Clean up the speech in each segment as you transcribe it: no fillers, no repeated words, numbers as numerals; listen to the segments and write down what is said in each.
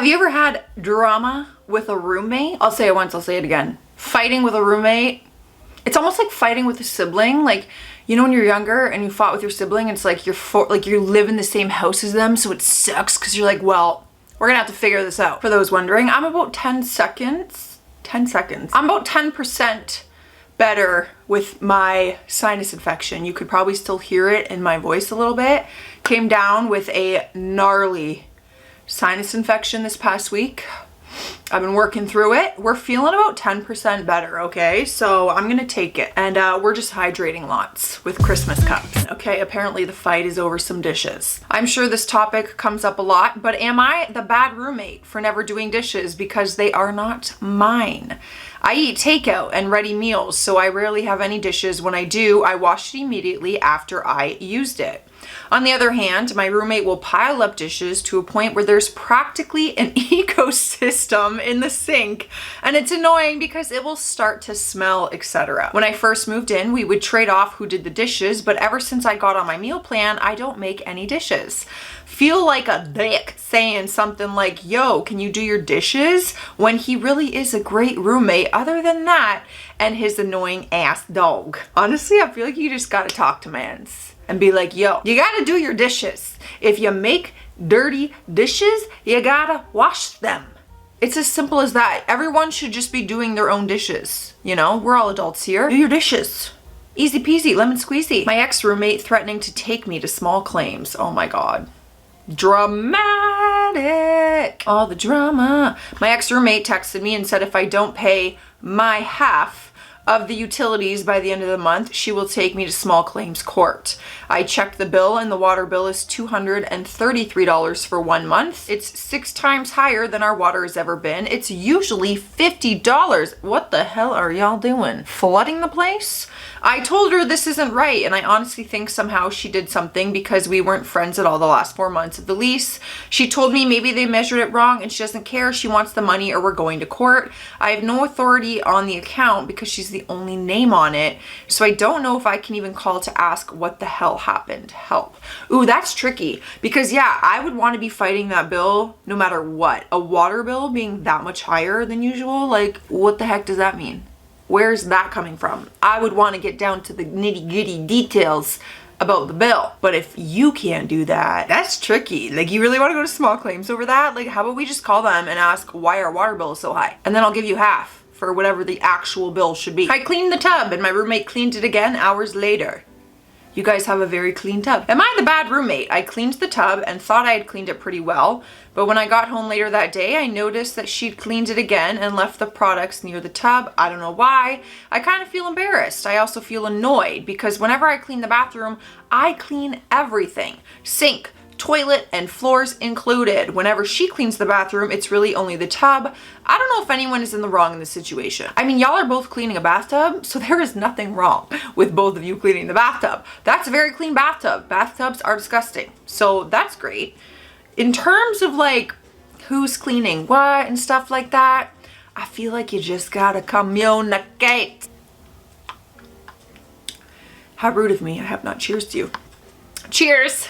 Have you ever had drama with a roommate? I'll say it once, I'll say it again. Fighting with a roommate, it's almost like fighting with a sibling. Like, you know when you're younger and you fought with your sibling, it's like you live in the same house as them, so it sucks because you're like, well, we're gonna have to figure this out. For those wondering, I'm about 10 seconds. I'm about 10% better with my sinus infection. You could probably still hear it in my voice a little bit. Came down with a gnarly sinus infection this past week. I've been working through it. We're feeling about 10% better, okay? So I'm gonna take it. And we're just hydrating lots with Christmas cups. Okay, apparently the fight is over some dishes. I'm sure this topic comes up a lot, but am I the bad roommate for never doing dishes because they are not mine? I eat takeout and ready meals, so I rarely have any dishes. When I do, I wash it immediately after I used it. On the other hand, my roommate will pile up dishes to a point where there's practically an ecosystem in the sink, and it's annoying because it will start to smell, etc. When I first moved in, we would trade off who did the dishes, but ever since I got on my meal plan, I don't make any dishes. Feel like a dick saying something like, yo, can you do your dishes? When he really is a great roommate other than that and his annoying ass dog. Honestly, I feel like you just gotta talk to mans and be like, yo, you gotta do your dishes. If you make dirty dishes, you gotta wash them. It's as simple as that. Everyone should just be doing their own dishes. You know, we're all adults here. Do your dishes. Easy peasy, lemon squeezy. My ex-roommate threatening to take me to small claims. Oh my God. Dramatic. All the drama. My ex-roommate texted me and said if I don't pay my half of the utilities by the end of the month, she will take me to small claims court. I checked the bill and the water bill is $233 for 1 month. It's 6 times higher than our water has ever been. It's usually $50. What the hell are y'all doing? Flooding the place? I told her this isn't right, and I honestly think somehow she did something because we weren't friends at all the last 4 months of the lease. She told me maybe they measured it wrong and she doesn't care. She wants the money or we're going to court. I have no authority on the account because she's the only name on it, so I don't know if I can even call to ask what the hell happened. Help. Ooh, that's tricky because yeah, I would want to be fighting that bill no matter what. A water bill being that much higher than usual, like what the heck does that mean? Where's that coming from? I would want to get down to the nitty-gritty details about the bill. But if you can't do that, that's tricky. Like, you really want to go to small claims over that? Like, how about we just call them and ask why our water bill is so high? And then I'll give you half for whatever the actual bill should be. I cleaned the tub and my roommate cleaned it again hours later. You guys have a very clean tub. Am I the bad roommate? I cleaned the tub and thought I had cleaned it pretty well, but when I got home later that day, I noticed that she'd cleaned it again and left the products near the tub. I don't know why. I kind of feel embarrassed. I also feel annoyed because whenever I clean the bathroom, I clean everything. Sink, toilet, and floors included. Whenever she cleans the bathroom, it's really only the tub. I don't know if anyone is in the wrong in this situation. I mean, y'all are both cleaning a bathtub, so there is nothing wrong with both of you cleaning the bathtub. That's a very clean bathtub. Bathtubs are disgusting, so that's great. In terms of like who's cleaning what and stuff like that, I feel like you just gotta communicate. How rude of me. I have not cheers to you. Cheers.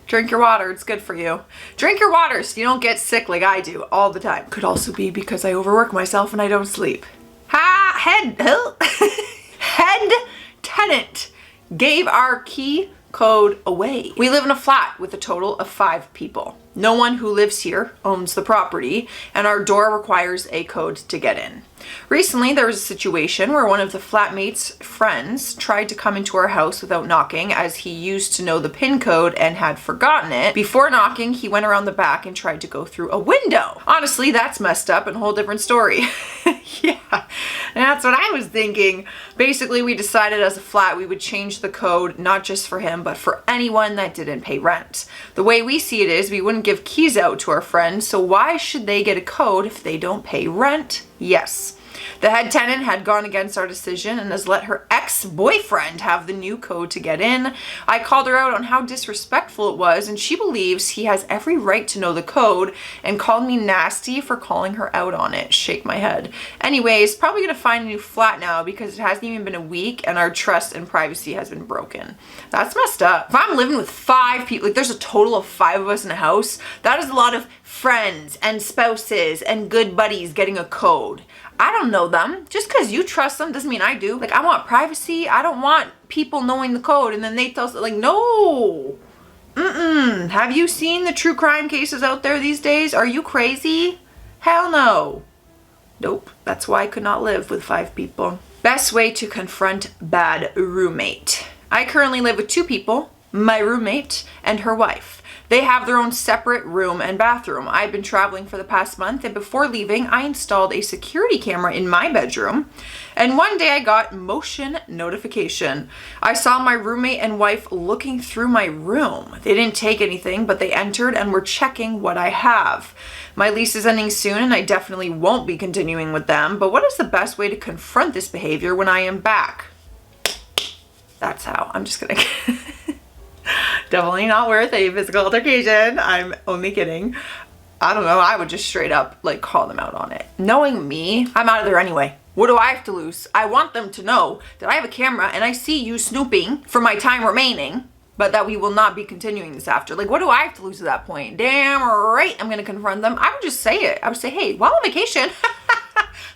Drink your water, it's good for you. Drink your water so you don't get sick like I do all the time. Could also be because I overwork myself and I don't sleep. Head tenant gave our key code away. We live in a flat with a total of 5 people. No one who lives here owns the property, and our door requires a code to get in. Recently, there was a situation where one of the flatmates' friends tried to come into our house without knocking, as he used to know the PIN code and had forgotten it. Before knocking, he went around the back and tried to go through a window. Honestly, that's messed up and a whole different story. Yeah, that's what I was thinking. Basically, we decided as a flat we would change the code, not just for him, but for anyone that didn't pay rent. The way we see it is we wouldn't give keys out to our friends, so why should they get a code if they don't pay rent? Yes. The head tenant had gone against our decision and has let her ex-boyfriend have the new code to get in. I called her out on how disrespectful it was, and she believes he has every right to know the code and called me nasty for calling her out on it. Shake my head. Anyways, probably gonna find a new flat now because it hasn't even been a week and our trust and privacy has been broken. That's messed up. If I'm living with 5 people, like there's a total of 5 of us in a house, that is a lot of friends and spouses and good buddies getting a code. I don't know them. Just because you trust them doesn't mean I do. Like, I want privacy. I don't want people knowing the code and then they tell us, like, no. Have you seen the true crime cases out there these days? Are you crazy? Hell no. Nope. That's why I could not live with 5 people. Best way to confront bad roommate. I currently live with 2 people, my roommate and her wife. They have their own separate room and bathroom. I've been traveling for the past month, and before leaving, I installed a security camera in my bedroom. And one day I got motion notification. I saw my roommate and wife looking through my room. They didn't take anything, but they entered and were checking what I have. My lease is ending soon, and I definitely won't be continuing with them. But what is the best way to confront this behavior when I am back? That's how. I'm just gonna... Definitely not worth a physical altercation. I'm only kidding. I don't know. I would just straight up like call them out on it. Knowing me, I'm out of there anyway. What do I have to lose? I want them to know that I have a camera and I see you snooping for my time remaining, but that we will not be continuing this after. Like, what do I have to lose at that point? Damn right, I'm gonna confront them. I would just say it. I would say, hey, while on vacation,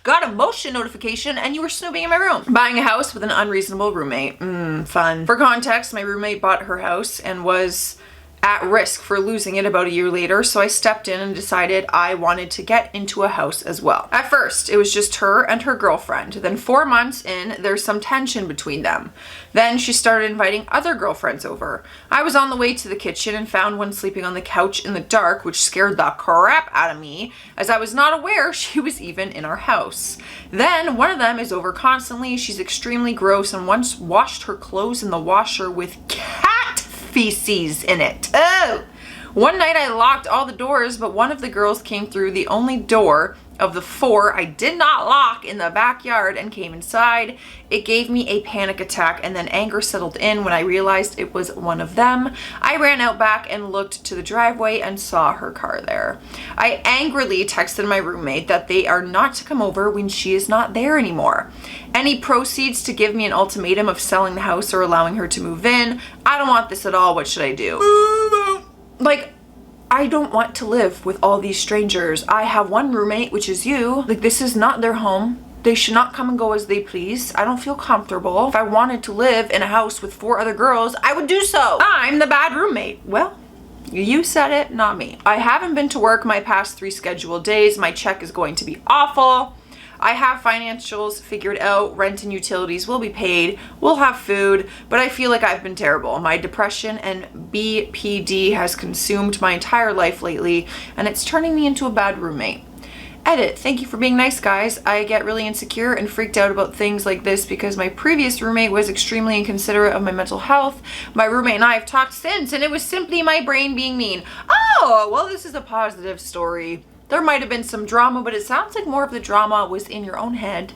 got a motion notification and you were snooping in my room. Buying a house with an unreasonable roommate. Fun. For context, my roommate bought her house and was at risk for losing it about a year later, so I stepped in and decided I wanted to get into a house as well. At first, it was just her and her girlfriend. Then 4 months in, there's some tension between them. Then she started inviting other girlfriends over. I was on the way to the kitchen and found one sleeping on the couch in the dark, which scared the crap out of me, as I was not aware she was even in our house. Then one of them is over constantly. She's extremely gross and once washed her clothes in the washer with cat feces in it. Oh! One night I locked all the doors, but one of the girls came through the only door of the 4 I did not lock in the backyard and came inside. It gave me a panic attack and then anger settled in when I realized it was one of them. I ran out back and looked to the driveway and saw her car there. I angrily texted my roommate that they are not to come over when she is not there anymore. Any proceeds to give me an ultimatum of selling the house or allowing her to move in. I don't want this at all. What should I do? Like, I don't want to live with all these strangers. I have one roommate, which is you. Like, this is not their home. They should not come and go as they please. I don't feel comfortable. If I wanted to live in a house with 4 other girls, I would do so. I'm the bad roommate. Well, you said it, not me. I haven't been to work my past 3 scheduled days. My check is going to be awful. I have financials figured out. Rent and utilities will be paid. We'll have food, but I feel like I've been terrible. My depression and BPD has consumed my entire life lately, and it's turning me into a bad roommate. Edit. Thank you for being nice, guys. I get really insecure and freaked out about things like this because my previous roommate was extremely inconsiderate of my mental health. My roommate and I have talked since, and it was simply my brain being mean. Oh, well, this is a positive story. There might have been some drama, but it sounds like more of the drama was in your own head.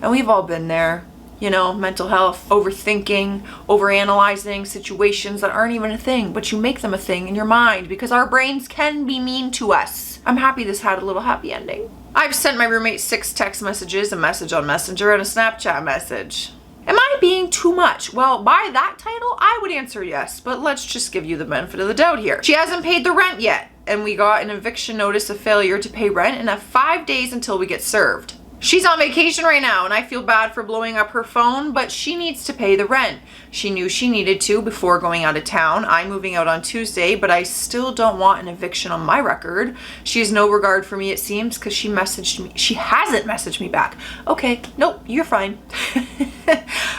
And we've all been there. You know, mental health, overthinking, overanalyzing situations that aren't even a thing, but you make them a thing in your mind because our brains can be mean to us. I'm happy this had a little happy ending. I've sent my roommate 6 text messages, a message on Messenger, and a Snapchat message. Am I being too much? Well, by that title, I would answer yes, but let's just give you the benefit of the doubt here. She hasn't paid the rent yet, and we got an eviction notice of failure to pay rent and have 5 days until we get served. She's on vacation right now, and I feel bad for blowing up her phone, but she needs to pay the rent. She knew she needed to before going out of town. I'm moving out on Tuesday, but I still don't want an eviction on my record. She has no regard for me, it seems, because she hasn't messaged me back. Okay, nope, you're fine.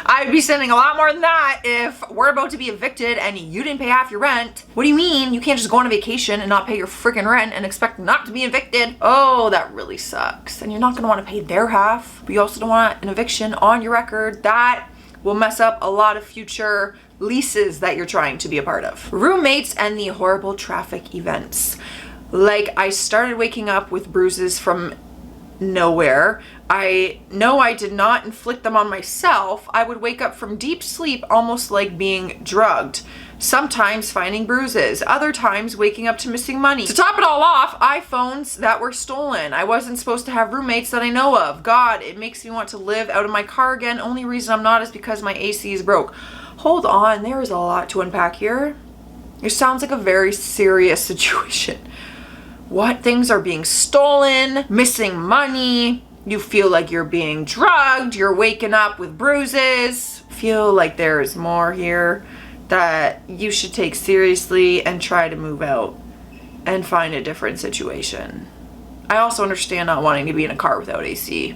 I'd be sending a lot more than that if we're about to be evicted and you didn't pay half your rent. What do you mean? You can't just go on a vacation and not pay your freaking rent and expect not to be evicted. Oh, that really sucks. And you're not gonna want to pay their half, but you also don't want an eviction on your record. That will mess up a lot of future leases that you're trying to be a part of. Roommates and the horrible traffic events. Like, I started waking up with bruises from nowhere. I know I did not inflict them on myself. I would wake up from deep sleep almost like being drugged. Sometimes finding bruises, other times waking up to missing money. To top it all off, iPhones that were stolen. I wasn't supposed to have roommates that I know of. God, it makes me want to live out of my car again. Only reason I'm not is because my AC is broke. Hold on, there is a lot to unpack here. It sounds like a very serious situation. what things are being stolen, missing money. You feel like you're being drugged, you're waking up with bruises. Feel like there is more here that you should take seriously and try to move out and find a different situation. I also understand not wanting to be in a car without AC.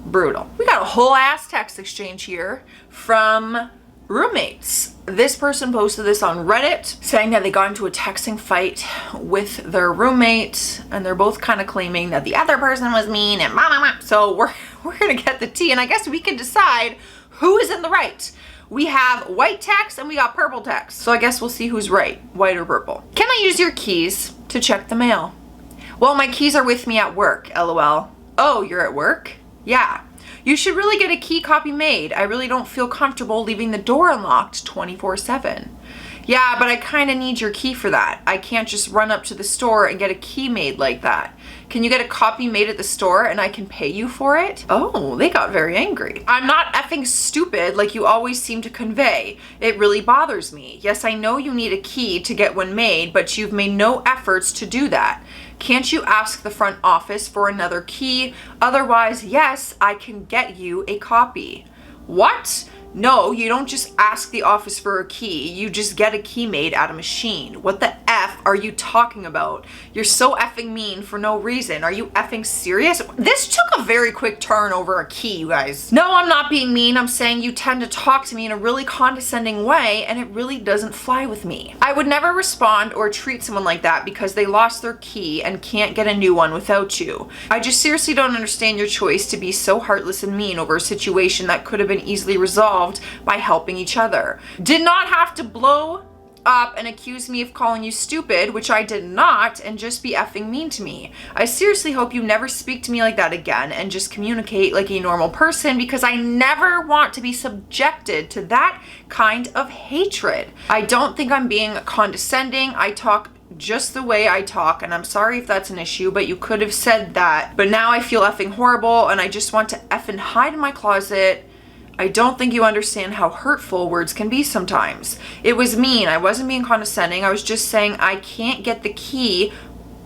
Brutal. We got a whole ass text exchange here from roommates. This person posted this on Reddit saying that they got into a texting fight with their roommate and they're both kind of claiming that the other person was mean and blah, blah, blah. So we're gonna get the tea and I guess we can decide who is in the right. We have white text and we got purple text. So I guess we'll see who's right, white or purple. Can I use your keys to check the mail? Well, my keys are with me at work, LOL. Oh, you're at work? Yeah. You should really get a key copy made. I really don't feel comfortable leaving the door unlocked 24/7. Yeah, but I kind of need your key for that. I can't just run up to the store and get a key made like that. Can you get a copy made at the store and I can pay you for it? Oh, they got very angry. I'm not effing stupid like you always seem to convey. It really bothers me. Yes, I know you need a key to get one made, but you've made no efforts to do that. Can't you ask the front office for another key? Otherwise, yes, I can get you a copy. What? No, you don't just ask the office for a key. You just get a key made at a machine. What the F are you talking about? You're so effing mean for no reason. Are you effing serious? This took a very quick turn over a key, you guys. No, I'm not being mean. I'm saying you tend to talk to me in a really condescending way and it really doesn't fly with me. I would never respond or treat someone like that because they lost their key and can't get a new one without you. I just seriously don't understand your choice to be so heartless and mean over a situation that could have been easily resolved by helping each other. Did not have to blow up and accuse me of calling you stupid, which I did not, and just be effing mean to me. I seriously hope you never speak to me like that again and just communicate like a normal person because I never want to be subjected to that kind of hatred. I don't think I'm being condescending. I talk just the way I talk and I'm sorry if that's an issue, but you could have said that. But now I feel effing horrible and I just want to effing hide in my closet. I don't think you understand how hurtful words can be sometimes. It was mean. I wasn't being condescending. I was just saying I can't get the key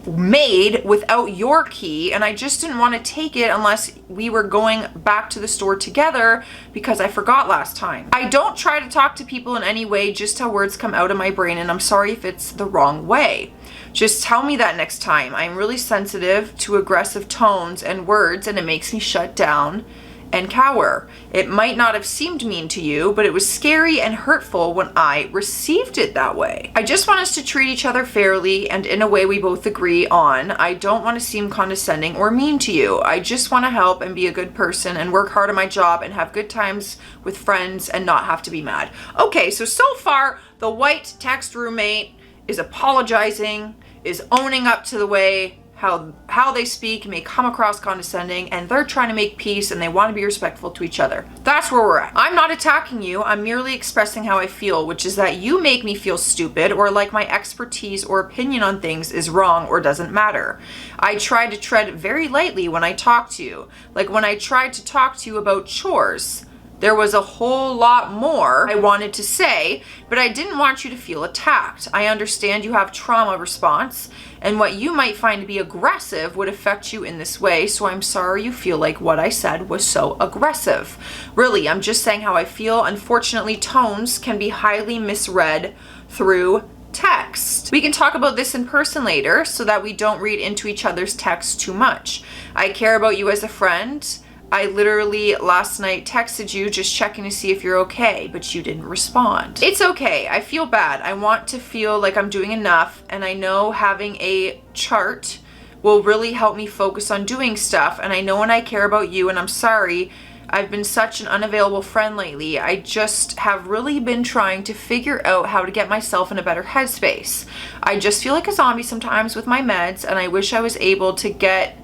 made without your key and I just didn't want to take it unless we were going back to the store together because I forgot last time. I don't try to talk to people in any way, just how words come out of my brain and I'm sorry if it's the wrong way. Just tell me that next time. I'm really sensitive to aggressive tones and words and it makes me shut down and cower. It might not have seemed mean to you, but it was scary and hurtful when I received it that way. I just want us to treat each other fairly and in a way we both agree on. I don't want to seem condescending or mean to you. I just want to help and be a good person and work hard at my job and have good times with friends and not have to be mad. Okay, so far the white text roommate is apologizing, is owning up to the way how they speak may come across condescending and they're trying to make peace and they want to be respectful to each other. That's where we're at. I'm not attacking you. I'm merely expressing how I feel, which is that you make me feel stupid or like my expertise or opinion on things is wrong or doesn't matter. I try to tread very lightly when I talk to you. Like when I tried to talk to you about chores. There was a whole lot more I wanted to say, but I didn't want you to feel attacked. I understand you have trauma response, and what you might find to be aggressive would affect you in this way, so I'm sorry you feel like what I said was so aggressive. Really, I'm just saying how I feel. Unfortunately, tones can be highly misread through text. We can talk about this in person later so that we don't read into each other's texts too much. I care about you as a friend. I literally last night texted you just checking to see if you're okay, but you didn't respond. It's okay. I feel bad. I want to feel like I'm doing enough, and I know having a chart will really help me focus on doing stuff, and I know when I care about you, and I'm sorry. I've been such an unavailable friend lately. I just have really been trying to figure out how to get myself in a better headspace. I just feel like a zombie sometimes with my meds, and I wish I was able to get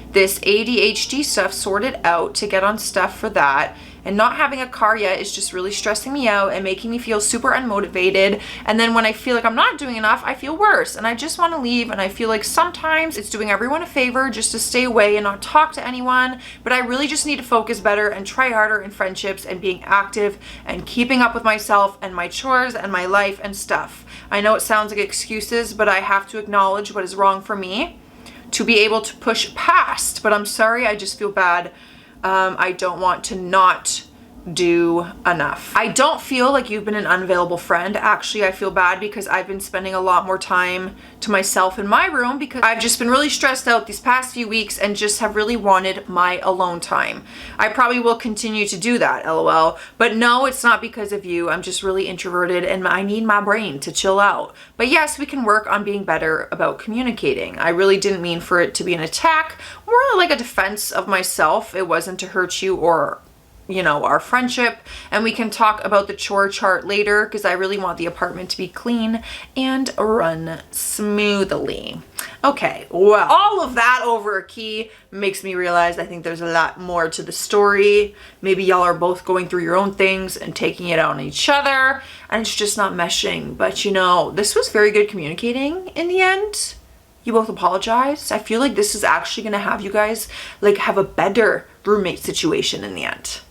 this ADHD stuff sorted out to get on stuff for that and not having a car yet is just really stressing me out and making me feel super unmotivated. And then when I feel like I'm not doing enough, I feel worse and I just want to leave. And I feel like sometimes it's doing everyone a favor just to stay away and not talk to anyone, but I really just need to focus better and try harder in friendships and being active and keeping up with myself and my chores and my life and stuff. I know it sounds like excuses, but I have to acknowledge what is wrong for me to be able to push past. But I'm sorry, I just feel bad. I don't want to not do enough. I don't feel like you've been an unavailable friend. Actually, I feel bad because I've been spending a lot more time to myself in my room because I've just been really stressed out these past few weeks and just have really wanted my alone time. I probably will continue to do that, LOL. But no, it's not because of you. I'm just really introverted and I need my brain to chill out. But yes, we can work on being better about communicating. I really didn't mean for it to be an attack, more like a defense of myself. It wasn't to hurt you or our friendship, and we can talk about the chore chart later because I really want the apartment to be clean and run smoothly. Okay, well, all of that over a key makes me realize I think there's a lot more to the story. Maybe y'all are both going through your own things and taking it out on each other, and it's just not meshing. But this was very good communicating in the end. You both apologized. I feel like this is actually gonna have you guys have a better roommate situation in the end.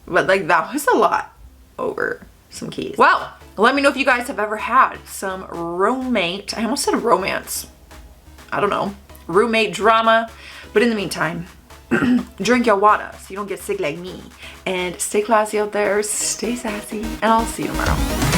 But that was a lot over some keys. Well, let me know if you guys have ever had some roommate, I almost said romance, I don't know, roommate drama. But in the meantime, drink your water so you don't get sick like me. And stay classy out there, stay sassy, and I'll see you tomorrow.